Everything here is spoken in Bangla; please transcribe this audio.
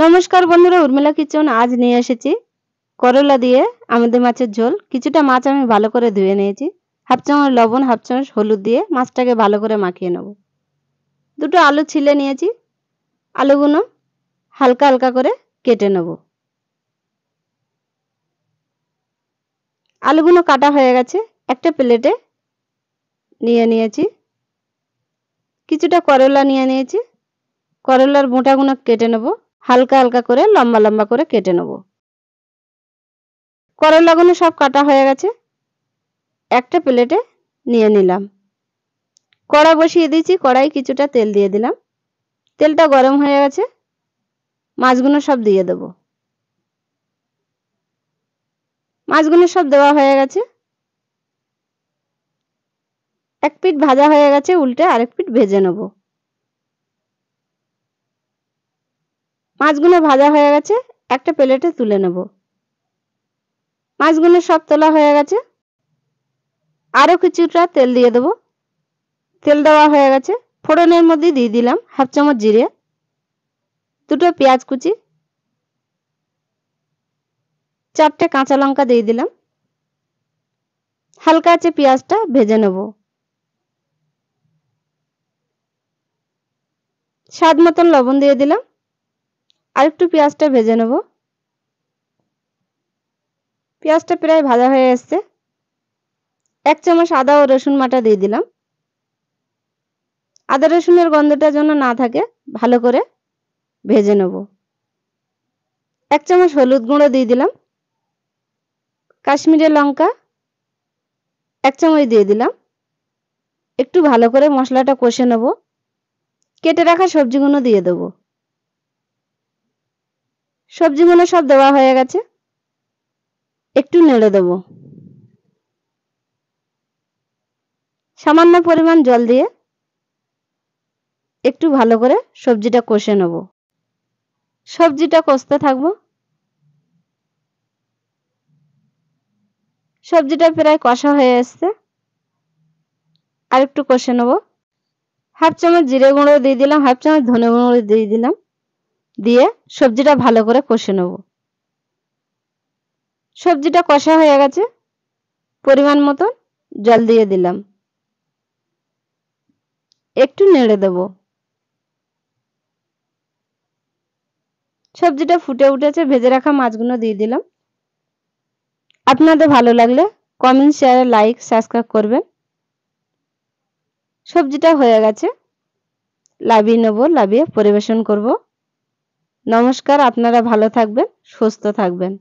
নমস্কার বন্ধুরা, উর্মিলা কিচেন আজ নিয়ে এসেছি করলা দিয়ে আমাদের মাছের ঝোল। কিছুটা মাছ আমি ভালো করে ধুয়ে নিয়েছি। হাফ চামচ লবণ, হাফ চামচ হলুদ দিয়ে মাছটাকে ভালো করে মাখিয়ে নেব। দুটো আলু ছিলে নিয়েছি, আলুগুলো হালকা হালকা করে কেটে নেব। আলুগুলো কাটা হয়ে গেছে, একটা প্লেটে নিয়ে নিয়েছি। কিছুটা করলা নিয়ে নিয়েছি, করলার বোঁটাগুলো কেটে নেব, হালকা হালকা করে লম্বা লম্বা করে কেটে নেব। করলাগুলো সব কাটা হয়ে গেছে, একটা প্লেটে নিয়ে নিলাম। কড়া বসিয়ে দিয়েছি, কড়াই কিছুটা তেল দিয়ে দিলাম। তেলটা গরম হয়ে গেছে, মাছগুলো সব দিয়ে দেব। মাছগুলো সব দেওয়া হয়ে গেছে। এক পিঠ ভাজা হয়ে গেছে, উল্টে আরেক পিঠ ভেজে নেব। মাছগুলো ভাজা হয়ে গেছে, একটা প্লেটে তুলে নেব। মাছগুলো সব তোলা হয়ে গেছে, আরও কিছুটা তেল দিয়ে দেব। তেল দেওয়া হয়ে গেছে, ফোড়নের মধ্যে দিয়ে দিলাম হাফ চামচ জিরে, দুটো পেঁয়াজ কুচি, চারটে কাঁচা লঙ্কা দিয়ে দিলাম। হালকা আছে পেঁয়াজটা ভেজে নেব। স্বাদ মতন লবণ দিয়ে দিলাম, আর একটু পেঁয়াজটা ভেজে নেব। পেঁয়াজটা প্রায় ভাজা হয়ে এসছে, এক চামচ আদা ও রসুন বাটা দিয়ে দিলাম। আদা রসুনের গন্ধটা যেন না থাকে, ভালো করে ভেজে নেব। এক চামচ হলুদ গুঁড়ো দিয়ে দিলাম। কাশ্মীরি লঙ্কা এক চামচ দিয়ে দিলাম। একটু ভালো করে মশলাটা কষে নেব। কেটে রাখা সবজিগুলো দিয়ে দেব। সবজিগুলো সব দেওয়া হয়ে গেছে, একটু নেড়ে দেব। সামান্য পরিমাণ জল দিয়ে একটু ভালো করে সবজিটা কষে নেব। সবজিটা কষতে থাকবো। সবজিটা প্রায় কষা হয়ে আসছে, আর একটু কষে নেব। হাফ চামচ জিরে গুঁড়ো দিয়ে দিলাম, হাফ চামচ ধনে গুঁড়ো দিয়ে দিলাম, দিয়ে সবজিটা ভালো করে কষে নেব। সবজিটা কষা হয়ে গেছে, পরিমাণ মতো জল দিয়ে দিলাম, একটু নেড়ে দেব। সবজিটা ফুটে উঠেছে, ভেজে রাখা মাছগুলো দিয়ে দিলাম। আপনাদের ভালো লাগলে কমেন্ট, শেয়ার, লাইক, সাবস্ক্রাইব করবেন। সবজিটা হয়ে গেছে, নামিয়ে নেব, নামিয়ে পরিবেশন করব। নমস্কার, আপনারা ভালো থাকবেন, সুস্থ থাকবেন।